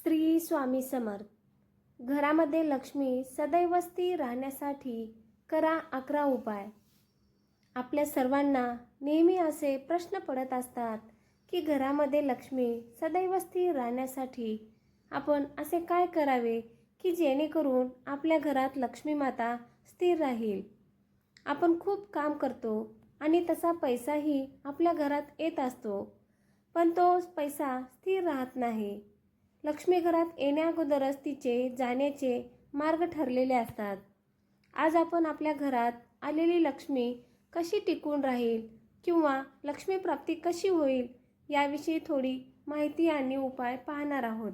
श्री स्वामी समर्थ. घरामध्ये लक्ष्मी सदैव स्थिर राहण्यासाठी करा 11 उपाय. आपल्या सर्वांना नेहमी असे प्रश्न पडत असतात की घरामध्ये लक्ष्मी सदैव स्थिर राहण्यासाठी आपण असे काय करावे की जेणेकरून आपल्या घरात लक्ष्मी माता स्थिर राहील. आपण खूप काम करतो आणि तसा पैसाही आपल्या घरात येत असतो, पण तो पैसा स्थिर राहत नाही. लक्ष्मी घरात येण्याअगोदरच तिचे जाण्याचे मार्ग ठरलेले असतात. आज आपण आपल्या घरात आलेली लक्ष्मी कशी टिकून राहील किंवा लक्ष्मी प्राप्ती कशी होईल याविषयी थोडी माहिती आणि उपाय पाहणार आहोत.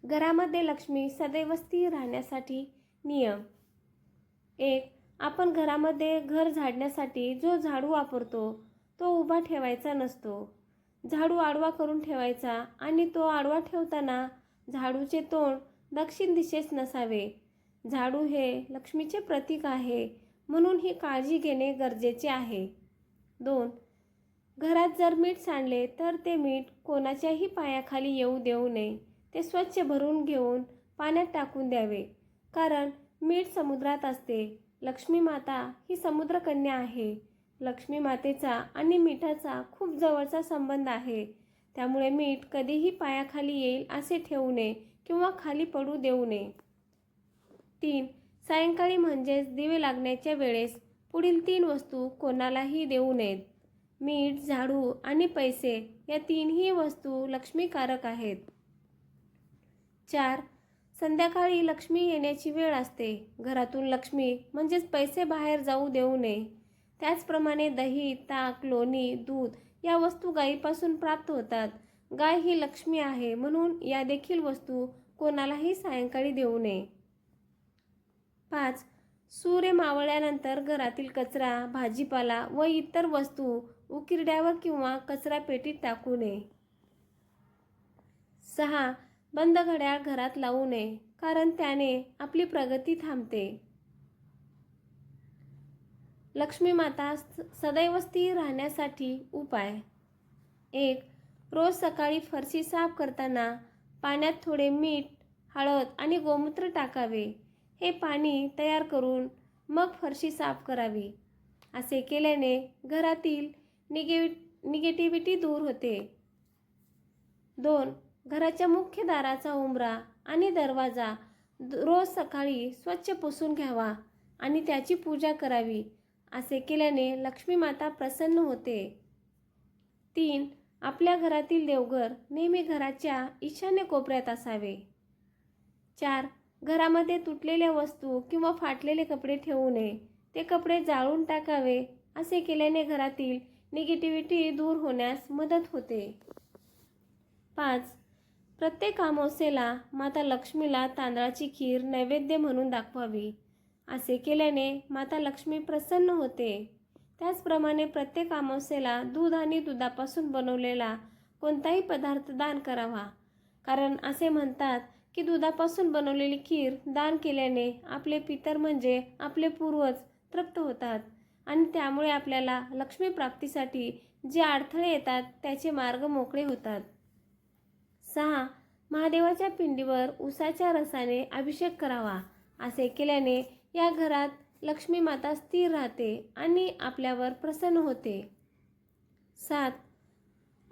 घरामध्ये लक्ष्मी सदैव स्थिर राहण्यासाठी नियम. 1. आपण घरामध्ये घर झाडण्यासाठी जो झाडू वापरतो तो उभा ठेवायचा नसतो. झाडू आडवा करून ठेवायचा आणि तो आडवा ठेवताना झाडूचे तोंड दक्षिण दिशेस नसावे. झाडू हे लक्ष्मीचे प्रतीक आहे, म्हणून ही काळजी घेणे गरजेचे आहे. 2. घरात जर मीठ सांडले तर ते मीठ कोणाच्याही पायाखाली येऊ देऊ नये. ते स्वच्छ भरून घेऊन पाण्यात टाकून द्यावे, कारण मीठ समुद्रात असते. लक्ष्मी माता ही समुद्रकन्या आहे. लक्ष्मी मातेचा आणि मिठाचा खूप जवळचा संबंध आहे, त्यामुळे मीठ कधीही पायाखाली येईल असे ठेवू नये किंवा खाली पडू देऊ नये. 3. सायंकाळी म्हणजेच दिवे लागण्याच्या वेळेस पुढील 3 वस्तू कोणालाही देऊ नयेत. मीठ, झाडू आणि पैसे या 3ही वस्तू लक्ष्मीकारक आहेत. 4. संध्याकाळी लक्ष्मी येण्याची वेळ असते. घरातून लक्ष्मी म्हणजेच पैसे बाहेर जाऊ देऊ नये. त्याचप्रमाणे दही, ताक, लोणी, दूध या वस्तू गायीपासून प्राप्त होतात. गाय ही लक्ष्मी आहे, म्हणून या देखील वस्तू कोणालाही सायंकाळी देऊ नये. 5. सूर्य मावळल्यानंतर घरातील कचरा, भाजीपाला व इतर वस्तू उकिरड्यावर किंवा कचरा पेटीत टाकू नये. 6. बंद घड्याळ घरात लावू नये, कारण त्याने आपली प्रगती थांबते. लक्ष्मी माता सदैव स्थिर राहण्यासाठी उपाय. 1. रोज सकाळी फरशी साफ करताना पाण्यात थोडे मीठ, हळद आणि गोमूत्र टाकावे. हे पाणी तयार करून मग फरशी साफ करावी. असे केल्याने घरातील निगेटिव्हिटी दूर होते. 2. घराच्या मुख्य दाराचा उंबरा आणि दरवाजा रोज सकाळी स्वच्छ पुसून घ्यावा आणि त्याची पूजा करावी. असे केल्याने लक्ष्मी माता प्रसन्न होते. 3. आपल्या घरातील देवघर नेहमी घराच्या ईशान्य कोपऱ्यात असावे. 4. घरामध्ये तुटलेल्या वस्तू किंवा फाटलेले कपडे ठेवू नये. ते कपडे जाळून टाकावे. असे केल्याने घरातील निगेटिव्हिटी दूर होण्यास मदत होते. 5. प्रत्येक अमावस्येला माता लक्ष्मीला तांदळाची खीर नैवेद्य म्हणून दाखवावी. असे केल्याने माता लक्ष्मी प्रसन्न होते. त्याचप्रमाणे प्रत्येक अमावस्येला दूध आणि दुधापासून बनवलेला कोणताही पदार्थ दान करावा, कारण असे म्हणतात की दुधापासून बनवलेली खीर दान केल्याने आपले पितर म्हणजे आपले पूर्वज तृप्त होतात आणि त्यामुळे आपल्याला लक्ष्मी प्राप्तीसाठी जे अडथळे येतात त्याचे मार्ग मोकळे होतात. 6. महादेवाच्या पिंडीवर उसाच्या रसाने अभिषेक करावा. असे केल्याने या घरात लक्ष्मी माता स्थिर राहते आणि आपल्यावर प्रसन्न होते. 7.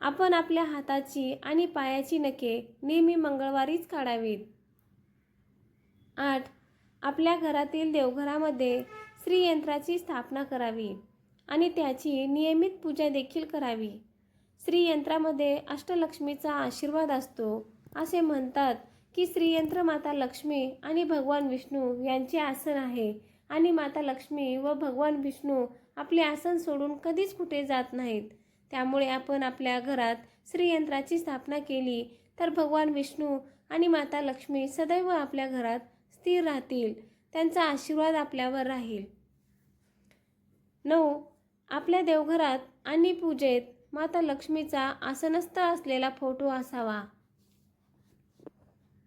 आपण आपल्या हाताची आणि पायाची नखे नेहमी मंगळवारीच काढावीत. 8. आपल्या घरातील देवघरामध्ये श्रीयंत्राची स्थापना करावी आणि त्याची नियमित पूजा देखील करावी. श्रीयंत्रामध्ये अष्टलक्ष्मीचा आशीर्वाद असतो. असे म्हणतात की श्रीयंत्र माता लक्ष्मी आणि भगवान विष्णू यांचे आसन आहे आणि माता लक्ष्मी व भगवान विष्णू आपले आसन सोडून कधीच कुठे जात नाहीत. त्यामुळे आपण आपल्या घरात श्रीयंत्राची स्थापना केली तर भगवान विष्णू आणि माता लक्ष्मी सदैव आपल्या घरात स्थिर राहतील. त्यांचा आशीर्वाद आपल्यावर राहील. 9. आपल्या देवघरात आणि पूजेत माता लक्ष्मीचा आसनस्थ असलेला फोटो असावा.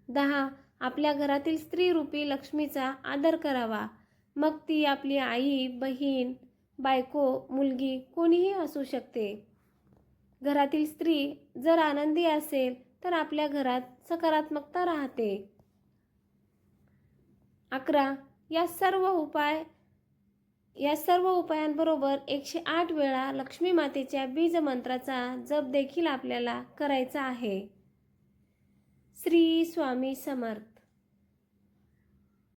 10. आपल्या घरातील स्त्रीरूपी लक्ष्मीचा आदर करावा. मग ती आपली आई, बहीण, बायको, मुलगी कोणीही असू शकते. घरातील स्त्री जर आनंदी असेल तर आपल्या घरात सकारात्मकता राहते. 11. या सर्व उपायांबरोबर 108 वेळा लक्ष्मी मातेच्या बीज मंत्राचा जप देखील आपल्याला करायचा आहे. श्री स्वामी समर्थ.